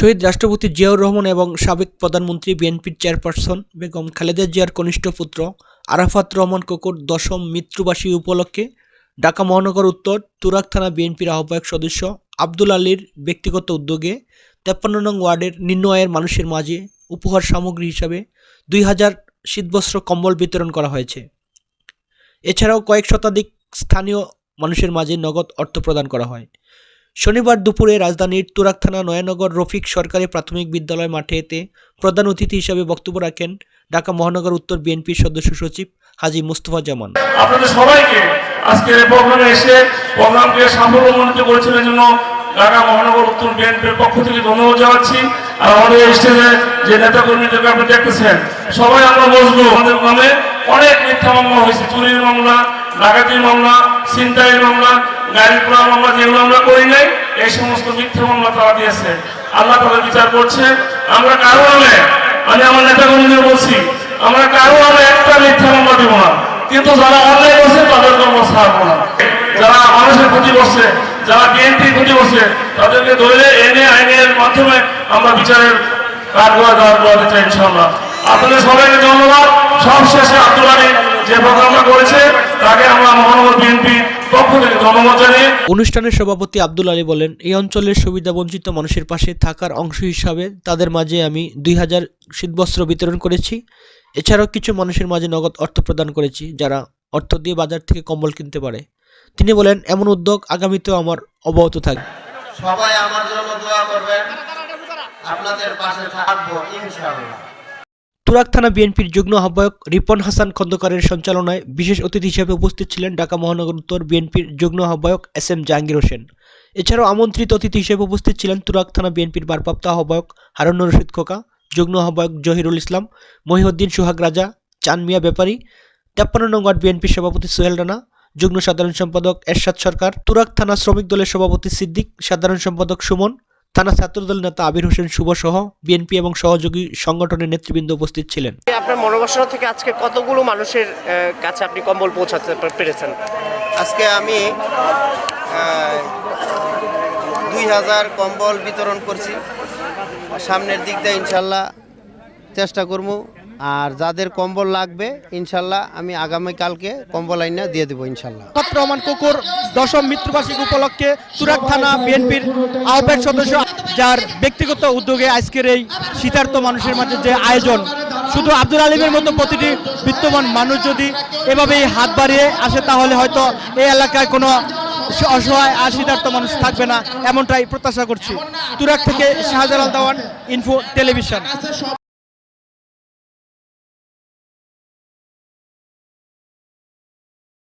শহীদ রাষ্ট্রপতি জিয়াউর রহমান এবং সাবেক প্রধানমন্ত্রী বিএনপির চেয়ারপারসন বেগম খালেদা জিয়ার কনিষ্ঠ পুত্র আরাফাত রহমান কোকোর দশম মৃত্যুবার্ষিকী উপলক্ষে ঢাকা মহানগর উত্তর তুরাগ থানা বিএনপির আহ্বায়ক সদস্য আব্দুল আলীর ব্যক্তিগত উদ্যোগে ৫৩ নং ওয়ার্ডের নিম্ন আয়ের মানুষের মাঝে উপহার সামগ্রী হিসাবে ২,০০০ শীতবস্ত্র কম্বল বিতরণ করা হয়েছে। এছাড়াও কয়েক শতাধিক স্থানীয় মানুষের মাঝে নগদ অর্থ প্রদান করা হয়। শনিবার দুপুরে রাজধানীর তুরাগ থানা নয়ানগর রফিক সরকারি প্রাথমিক বিদ্যালয় মাঠেতে প্রধান অতিথি হিসেবে বক্তব্য রাখেন ঢাকা মহানগর উত্তর বিএনপির সদস্য সচিব হাজী মুস্তফা জামান। আপনাদের সবাইকে আজকের এই প্রোগ্রামে এসে প্রোগ্রামকে সাফল্যমণ্ডিত করেছেন জন্য ঢাকা মহানগর উত্তর বিএনপির পক্ষ থেকে ধন্যবাদ জানাচ্ছি। আর আমাদের স্টেজে যে নেতাকর্মীদেরকে আপনি দেখতেছেন সবাই আমরা বসবো। আমাদের নামে অনেক মিথ্যা মামলা হয়েছে, চুরির মামলা, ডাকাতির মামলা, ছিনতাইয়ের মামলা, গাড়ি পোড়ার মামলা, যেগুলো আমরা করি নাই এই সমস্ত মিথ্যা মামলা তারা দিয়েছে। আল্লাহ তাদের বিচার করছে। আমরা কারো নামে, আমি আমার নেতাকর্মীদের বলছি, আমরা কারো নামে একটা মিথ্যা মামলা দিব না, কিন্তু যারা অন্যায় করছে তাদের জন্য ছাড়বো না। যারা মানুষের ক্ষতি করছে, যারা বিএনপির ক্ষতি করছে তাদেরকে ধরে এনে আইনের মাধ্যমে আমরা বিচারের কাঠগড়ায় দাঁড় করাতে চাই ইনশাআল্লাহ। আপনাদের সবাইকে ধন্যবাদ। সবশেষে আব্দুল আলী যে প্রোগ্রামটা করেছে তাকে আমরা মহানগর বিএনপি পক্ষ থেকে ধন্যবাদ জানিয়ে অনুষ্ঠানের সভাপতি আব্দুল আলী বলেন, এই অঞ্চলের সুবিধাবঞ্চিত মানুষের পাশে থাকার অংশ হিসাবে তাদের মাঝে আমি ২,০০০ শীতবস্ত্র বিতরণ করেছি। এছাড়াও কিছু মানুষের মাঝে নগদ অর্থ প্রদান করেছি, যারা অর্থ দিয়ে বাজার থেকে কম্বল কিনতে পারে। তিনি বলেন, এমন উদ্যোগ আগামীতেও আমার অব্যাহত থাকবে। সবাই আমার জন্য দোয়া করবেন, আপনাদের পাশে থাকবো ইনশাআল্লাহ। তুরাগ থানা বিএনপির যুগ্ম আহ্বায়ক রিপন হাসান খন্দকারের সঞ্চালনায় বিশেষ অতিথি হিসেবে উপস্থিত ছিলেন ঢাকা মহানগর উত্তর বিএনপির যুগ্ম আহ্বায়ক SM জাহাঙ্গীর হোসেন। এছাড়াও আমন্ত্রিত অতিথি হিসেবে উপস্থিত ছিলেন তুরাগ থানা বিএনপির ভারপ্রাপ্ত আহ্বায়ক হারুনুর রশিদ খোকা, যুগ্ম আহ্বায়ক জহিরুল ইসলাম, মহিউদ্দিন সোহাগ রাজা, চান মিয়া ব্যাপারী, ৫৩ নং ওয়ার্ড বিএনপির সভাপতি সোহেল রানা, যুগ্ম সাধারণ সম্পাদক এরশাদ সরকার, তুরাগ থানা শ্রমিক দলের সভাপতি সিদ্দিক, সাধারণ সম্পাদক সুমন, থানা ছাত্রদল নেতা আবির হোসেন শুভ সহ বিএনপি এবং সহযোগী সংগঠনের নেতৃবৃন্দ উপস্থিত ছিলেন। আপনার মনোবাসনা থেকে আজকে কতগুলো মানুষের কাছে আপনি কম্বল পৌঁছাতে পেরেছেন? আজকে আমি ২,০০০ কম্বল বিতরণ করছি। সামনের দিক দিয়ে ইনশাল্লাহ চেষ্টা করব। আর যাদের কম্বল লাগবে ইনশাল্লাহ আমি আগামীকালকে কম্বল আইনা দিয়ে দেবো ইনশাল্লাহ। আরাফাত রহমান কোকোর দশম মৃত্যুবার্ষিকী উপলক্ষে তুরাগ থানা বিএনপির আহ্বায়ক সদস্য, যার ব্যক্তিগত উদ্যোগে আজকের এই শীতার্ত মানুষের মাঝে যে আয়োজন, শুধু আব্দুল আলীমের মতো প্রতিটি বিত্তমান মানুষ যদি এভাবেই হাত বাড়িয়ে আসে তাহলে হয়তো এই এলাকায় কোনো অসহায় আর শীতার্ত মানুষ থাকবে না, এমনটাই প্রত্যাশা করছি। তুরাগ থেকে শাহজালাল দেওয়ান, ইনফো টেলিভিশন।